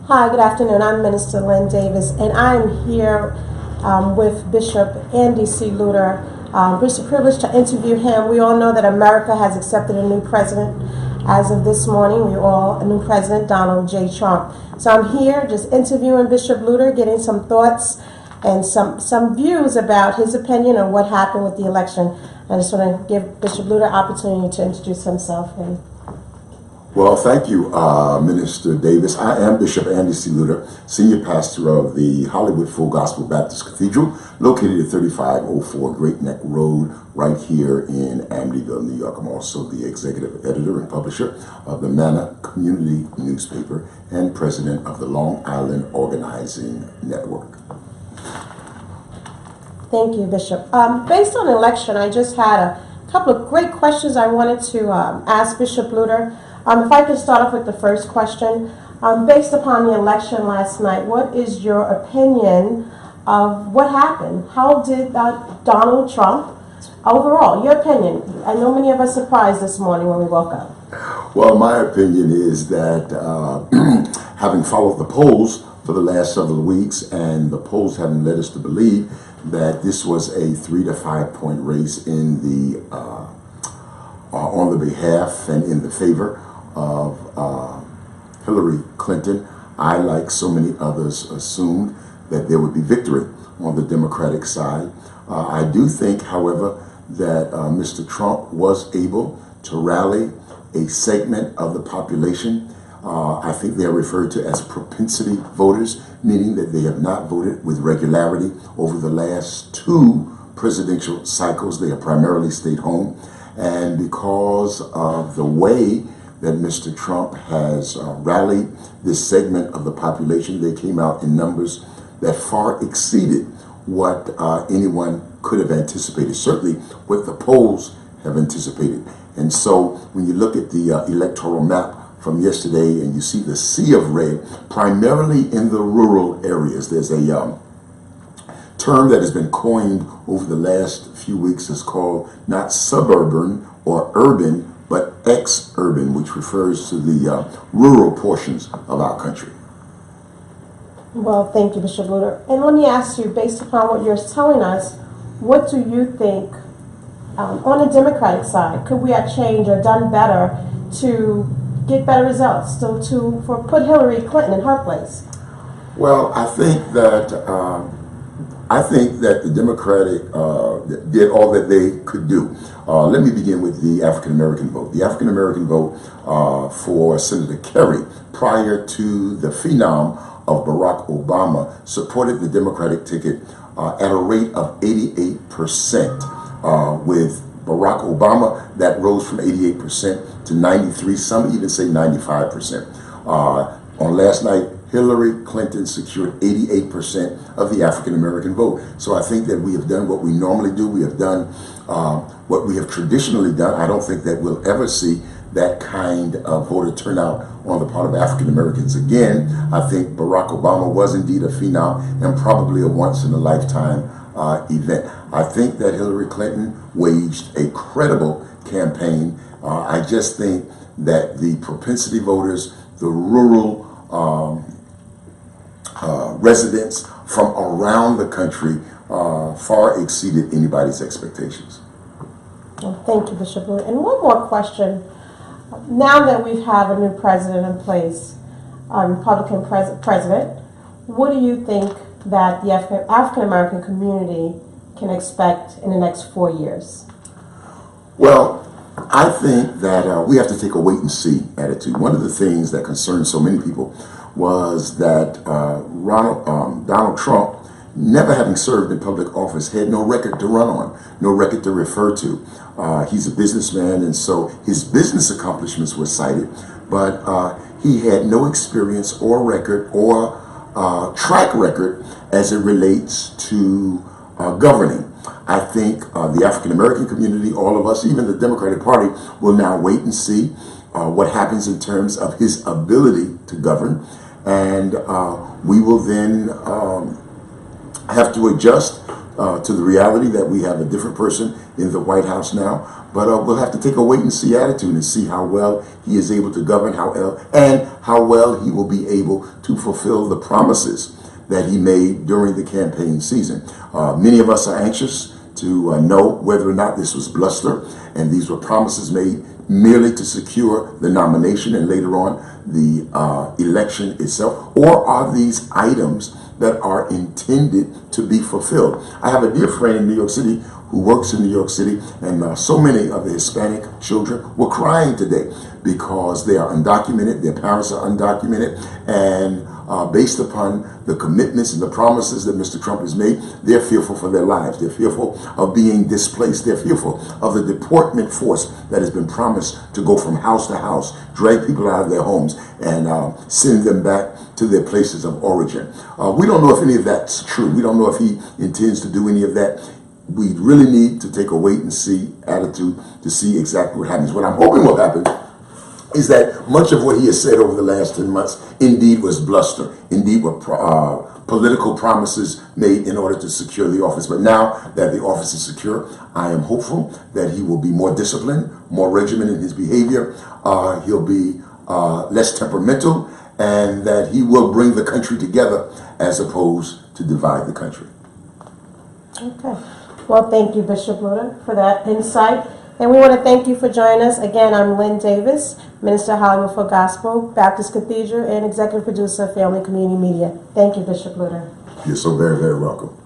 Hi, good afternoon. I'm Minister Lynn Davis, and I'm here with Bishop Andy C. Lewter. It's a privilege to interview him. We all know that America has accepted a new president. As of this morning, a new president, Donal J. Trump. So I'm here just interviewing Bishop Lewter, getting some thoughts and some views about his opinion on what happened with the election. I just want to give Bishop Lewter an opportunity to introduce himself. Well, thank you, Minister Davis. I am Bishop Andy C. Lewter, Senior Pastor of the Hollywood Full Gospel Baptist Cathedral, located at 3504 Great Neck Road, right here in Amityville, New York. I'm also the Executive Editor and Publisher of the Manna Community Newspaper and President of the Long Island Organizing Network. Thank you, Bishop. Based on the election, I just had a couple of great questions I wanted to ask Bishop Lewter. If I could start off with the first question. Based upon the election last night, what is your opinion of what happened? How did Donald Trump, overall, your opinion? I know many of us surprised this morning when we woke up. Well, my opinion is that having followed the polls for the last several weeks, and the polls having led us to believe that this was a 3 to 5 point race in the on the behalf and in the favor of Hillary Clinton, I, like so many others, assumed that there would be victory on the Democratic side. I do think, however, that Mr. Trump was able to rally a segment of the population. I think they are referred to as propensity voters, meaning that they have not voted with regularity over the last 2 presidential cycles. They have primarily stayed home. And because of the way that Mr. Trump has rallied this segment of the population, they came out in numbers that far exceeded what anyone could have anticipated, certainly what the polls have anticipated. And so when you look at the electoral map from yesterday and you see the sea of red, primarily in the rural areas, there's a term that has been coined over the last few weeks. Is called not suburban or urban, but ex-urban, which refers to the rural portions of our country. Well, thank you, Bishop Lewter. And let me ask you, based upon what you're telling us, what do you think on the Democratic side? Could we have changed or done better to get better results, to put Hillary Clinton in her place? Well, I think that the Democratic did all that they could do. Let me begin with the African American vote. The African American vote for Senator Kerry, prior to the phenom of Barack Obama, supported the Democratic ticket at a rate of 88%. With Barack Obama, that rose from 88% to 93%, some even say 95%. On last night, Hillary Clinton secured 88% of the African American vote. So I think that we have done what we normally do. We have done what we have traditionally done. I don't think that we'll ever see that kind of voter turnout on the part of African Americans again. I think Barack Obama was indeed a phenom and probably a once-in-a-lifetime event. I think that Hillary Clinton waged a credible campaign. I just think that the propensity voters, the rural residents from around the country far exceeded anybody's expectations. Well, thank you, Bishop Lewter. And one more question. Now that we have a new president in place, Republican president, what do you think that the African American community can expect in the next 4 years? Well, I think that we have to take a wait-and-see attitude. One of the things that concerned so many people was that Donald Trump, never having served in public office, had no record to run on, no record to refer to. He's a businessman, and so his business accomplishments were cited, but he had no experience or record or track record as it relates to governing. I think the African American community, all of us, even the Democratic Party, will now wait and see what happens in terms of his ability to govern, and we will then have to adjust to the reality that we have a different person in the White House now. But we'll have to take a wait and see attitude and see how well he is able to govern, how well he will be able to fulfill the promises that he made during the campaign season. Many of us are anxious to know whether or not this was bluster and these were promises made merely to secure the nomination and later on the election itself, or are these items that are intended to be fulfilled? I have a dear friend in New York City who works in New York City, and so many of the Hispanic children were crying today because they are undocumented, their parents are undocumented, and based upon the commitments and the promises that Mr. Trump has made, they're fearful for their lives. They're fearful of being displaced. They're fearful of the deportment force that has been promised to go from house to house, drag people out of their homes, and send them back to their places of origin. We don't know if any of that's true. We don't know if he intends to do any of that. We really need to take a wait and see attitude to see exactly what happens. What I'm hoping will happen is that much of what he has said over the last 10 months indeed was bluster, indeed were political promises made in order to secure the office. But now that the office is secure, I am hopeful that he will be more disciplined, more regimented in his behavior. He'll be less temperamental, and that he will bring the country together as opposed to divide the country. Okay. Well, thank you, Bishop Lewter, for that insight. And we want to thank you for joining us. Again, I'm Lynn Davis, Minister of Hollywood for Gospel, Baptist Cathedral, and Executive Producer of Family Community Media. Thank you, Bishop Lewter. You're so very, very welcome.